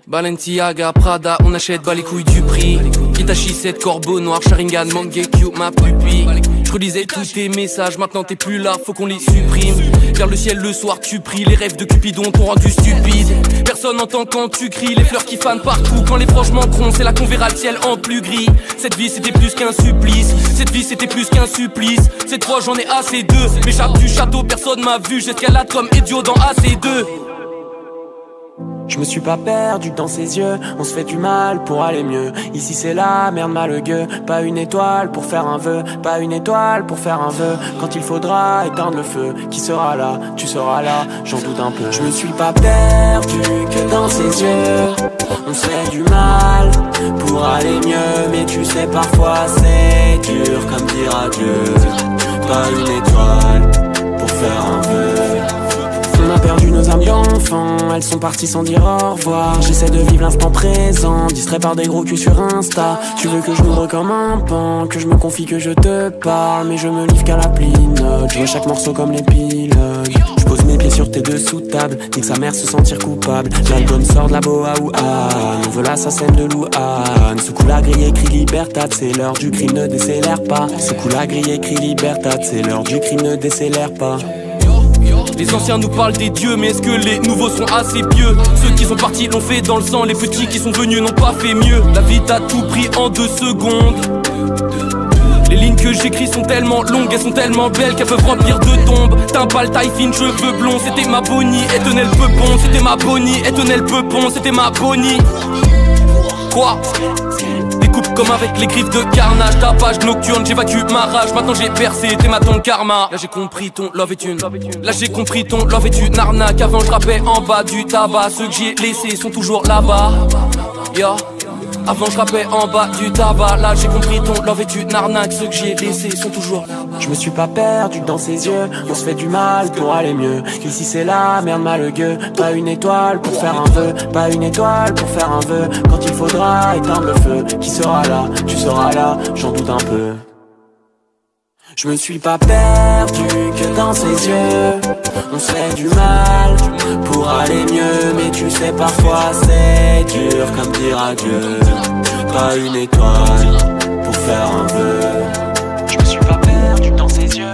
Balenciaga, Prada, on achète bas les couilles du prix. Itachi 7, Corbeau Noir, Sharingan, Mangekyo, ma pupille. Je relisais tous tes messages, maintenant t'es plus là, faut qu'on les supprime. Vers le ciel le soir tu pries, les rêves de Cupidon t'ont rendu stupide. Personne n'entend quand tu cries, les fleurs qui fanent partout. Quand les proches manqueront, c'est là qu'on verra le ciel en plus gris. Cette vie c'était plus qu'un supplice, cette vie c'était plus qu'un supplice. Cette fois j'en ai assez d'eux, m'échappe du château, personne m'a vu. J'escalade comme idiot dans AC2. Je me suis pas perdu dans ses yeux, on se fait du mal pour aller mieux. Ici c'est la merde malheureux, pas une étoile pour faire un vœu, pas une étoile pour faire un vœu. Quand il faudra éteindre le feu, qui sera là, tu seras là, j'en doute un peu. Je me suis pas perdu que dans ses yeux, on se fait du mal pour aller mieux. Mais tu sais parfois c'est dur comme dire adieu, pas une étoile pour faire un vœu. On a perdu nos âmes d'enfants, elles sont parties sans dire au revoir. J'essaie de vivre l'instant présent, distrait par des gros culs sur Insta. Tu veux que je m'ouvre comme un pan, que je me confie, que je te parle. Mais je me livre qu'à la pinote, je veux chaque morceau comme les pilotes. Je pose mes pieds sur tes dessous de table, nique sa mère se sentir coupable. L'album sort de la boa ou Anne, on veut l'assassin de Louane. Ce coup la grille écrit Libertad, c'est l'heure du crime, ne décélère pas. Ce coup la grille écrit Libertad, c'est l'heure du crime, ne décélère pas. Les anciens nous parlent des dieux, mais est-ce que les nouveaux sont assez pieux? Ceux qui sont partis l'ont fait dans le sang, les petits qui sont venus n'ont pas fait mieux. La vie t'a tout pris en 2 secondes. Les lignes que j'écris sont tellement longues, elles sont tellement belles qu'elles peuvent remplir de tombes. T'as un pâle, taille fine, cheveux blonds, c'était ma Bonnie, et tenait le peupon. C'était ma Bonnie, et tenait le peupon, c'était ma Bonnie. Quoi? Découpe comme avec les griffes de carnage, tapage nocturne, j'évacue ma rage. Maintenant j'ai percé, t'es ma ton karma. Là j'ai compris ton love est une. Là j'ai compris ton love est une arnaque. Avant je rappais en bas du tabac, ceux que j'ai laissés sont toujours là-bas. Yeah. Avant je rappais en bas du tabac, là j'ai compris ton love est une arnaque. Ceux que j'ai laissés sont toujours là. Je me suis pas perdu dans ses yeux, on se fait du mal pour aller mieux. Ici c'est la merde malheureux, pas une étoile pour faire un vœu, pas une étoile pour faire un vœu. Quand il faudra éteindre le feu, qui sera là, tu seras là, j'en doute un peu. Je me suis pas perdu que dans ses yeux, on se fait du mal pour aller mieux. Mais tu sais parfois c'est dur comme dire adieu, pas une étoile pour faire un vœu. Je me suis pas perdu dans ses yeux,